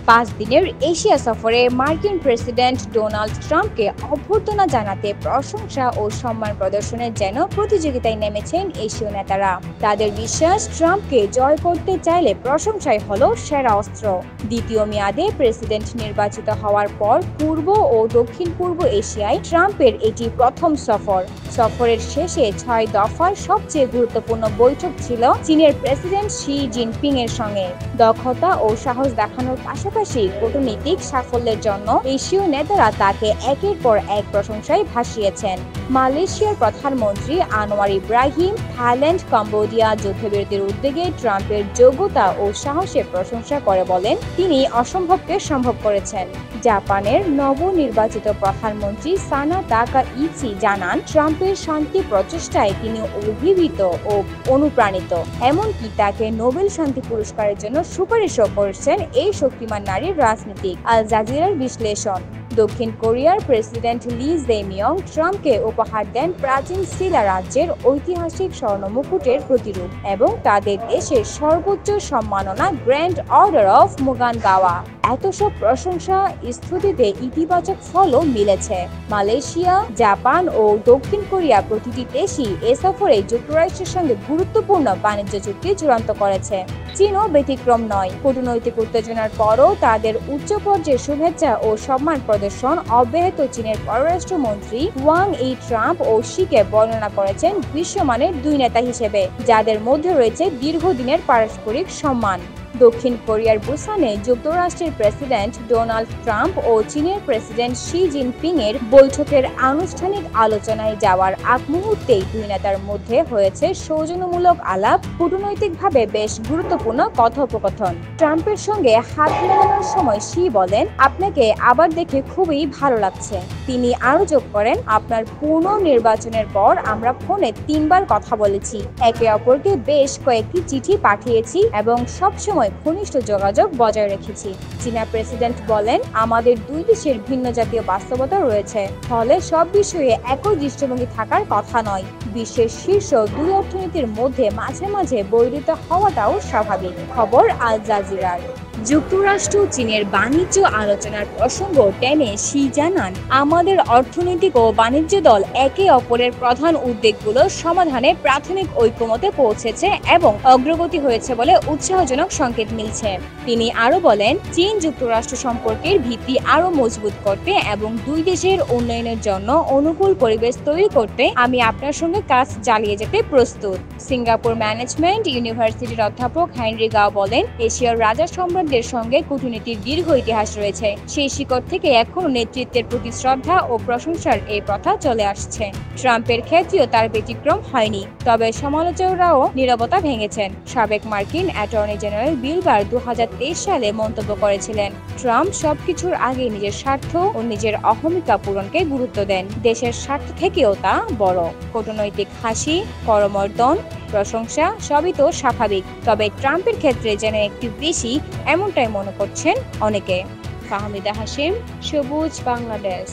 5 দিনের এশিয়া সফরে মার্কিন প্রেসিডেন্ট ডোনাল্ড ট্রাম্পকে অভ্যর্থনা জানাতে প্রশংসা ও সম্মান প্রদর্শনের যেন প্রতিযোগিতায় নেমেছেন এশীয় নেতারা। তাদের বিশ্বাস, ট্রাম্পকে জয় করতে চাইলে প্রশংসাই হলো সেরা অস্ত্র। দ্বিতীয় মেয়াদে প্রেসিডেন্ট নির্বাচিত হওয়ার পর পূর্ব ও দক্ষিণ পূর্ব এশিয়ায় ট্রাম্পের এটি প্রথম সফর। সফরের শেষে 6 দফার সবচেয়ে গুরুত্বপূর্ণ বৈঠক ছিল চীনের প্রেসিডেন্ট শি জিনপিং এর সঙ্গে। দক্ষতা ও সাহস দেখানোর পাশাপাশি কূটনৈতিক সাফল্যের জন্য এশীয় নেতারা তাকে একের পর এক প্রশংসায় ভাসিয়েছেন। মালয়েশিয়ার প্রধানমন্ত্রী আনোয়ার ইব্রাহিম থাইল্যান্ড কম্বোডিয়া যুদ্ধবিরতির উদ্যোগে ট্রাম্পের যোগ্যতা ও সাহসের প্রশংসা করে বলেন তিনি অসম্ভবকে সম্ভব করেছেন। জাপানের নবনির্বাচিত প্রধানমন্ত্রী সানা তাকাইচি জানান, ট্রাম্পের শান্তি প্রচেষ্টায় তিনি অভিভূত ও অনুপ্রাণিত। এমনকি তাকে নোবেল শান্তি পুরস্কারের জন্য সুপারিশও করেছেন এই শক্তিমান নারীর রাজনীতিক। আল জাজিরার বিশ্লেষণ। দক্ষিণ কোরিয়ার প্রেসিডেন্ট লি জে-মিয়ং ট্রাম্পকে উপহার দেন প্রাচীন সিলা রাজ্যের ঐতিহাসিক স্বর্ণ মুকুটের প্রতিরূপ এবং তাদের দেশের সর্বোচ্চ সম্মাননা গ্র্যান্ড অর্ডার অফ মুগানগাওয়া। এত সব প্রশংসা স্তুতিতে ইতিবাচক ফলও মিলেছে। মালয়েশিয়া, জাপান ও দক্ষিণ কোরিয়া প্রতিটি দেশই এ সফরে যুক্তরাষ্ট্রের সঙ্গে গুরুত্বপূর্ণ বাণিজ্য চুক্তি চূড়ান্ত করেছে। চীনও ব্যতিক্রম নয়। কূটনৈতিক উত্তেজনার পরও তাদের উচ্চ পর্যায়ের শুভেচ্ছা ও সম্মান প্রদর্শন অব্যাহত। চীনের পররাষ্ট্রমন্ত্রী ওয়াং ই ট্রাম্প ও শিকে বর্ণনা করেছেন বিশ্বমানের দুই নেতা হিসেবে, যাদের মধ্যে রয়েছে দীর্ঘদিনের পারস্পরিক সম্মান। দক্ষিণ কোরিয়ার বুসানে যুক্তরাষ্ট্রের প্রেসিডেন্ট ডোনাল্ড ট্রাম্প ও চীনের প্রেসিডেন্ট শি জিনপিং এর বৈঠকের আনুষ্ঠানিক আলোচনায় যাওয়ার আগ মুহূর্তেই দুই নেতার মধ্যে হয়েছে সৌজন্যমূলক আলাপ, কূটনৈতিকভাবে বেশ গুরুত্বপূর্ণ কথোপকথন। ট্রাম্পের সঙ্গে হাত মেলানোর সময় শি বলেন, আপনাকে আবার দেখে খুবই ভালো লাগছে। তিনি আরো যোগ করেন, আপনার পুনর্নির্বাচনের পর আমরা ফোনে 3 বার কথা বলেছি, একে অপরকে বেশ কয়েকটি চিঠি পাঠিয়েছি এবং সবসময় ঘনিষ্ঠ যোগাযোগ বজায় রেখেছি। চীনা প্রেসিডেন্ট বলেন, আমাদের দুই দেশের ভিন্ন জাতীয় বাস্তবতা রয়েছে, ফলে সব বিষয়ে একই দৃষ্টিভঙ্গি থাকার কথা নয়। বিশ্বের শীর্ষ দুই অর্থনীতির মধ্যে মাঝে মাঝে বৈরিতা হওয়াটাও স্বাভাবিক। খবর আল জাজিরার। যুক্তরাষ্ট্র চীনের বাণিজ্য আলোচনার প্রসঙ্গ টেনে শি জানান, আমাদের অর্থনৈতিক ও বাণিজ্য দল একে অপরের প্রধান উদ্বেগগুলোর সমাধানে প্রাথমিক ঐকমত্যে পৌঁছেছে এবং অগ্রগতি হয়েছে বলে উৎসাহজনক সংকেত মিলছে। তিনি আরো বলেন, চীন যুক্তরাষ্ট্র সম্পর্কের ভিত্তি আরো মজবুত করতে এবং দুই দেশের উন্নয়নের জন্য অনুকূল পরিবেশ তৈরি করতে আমি আপনার সঙ্গে কাজ চালিয়ে যেতে প্রস্তুত। সিঙ্গাপুর ম্যানেজমেন্ট ইউনিভার্সিটির অধ্যাপক হেনরি গাও বলেন, এশিয়ার রাজা সম্রাটদের সঙ্গে কূটনীতির দীর্ঘ ইতিহাস রয়েছে। সেই শিকড় থেকে এখনো নেতৃত্বের প্রতি শ্রদ্ধা ও প্রশংসার এই প্রথা চলে আসছে। ট্রাম্পের ক্ষেত্রেও তার ব্যতিক্রম হয়নি, তবে সমালোচকরাও নীরবতা ভেঙেছেন। সাবেক মার্কিন অ্যাটর্নি জেনারেল বিল বার 2023 সালে মন্তব্য করেছিলেন, ট্রাম্প সবকিছুর আগে নিজের স্বার্থ ও নিজের অহমিকা পূরণকে গুরুত্ব দেন, দেশের স্বার্থ থেকেও তা বড়। কূটনৈতিক হাসি, করমর্দন, প্রশংসা সবই তো স্বাভাবিক, তবে ট্রাম্পের ক্ষেত্রে যেন একটু বেশি, এমনটাই মনে করছেন অনেকে। ফাহমিদা হাশিম, সবুজ বাংলাদেশ।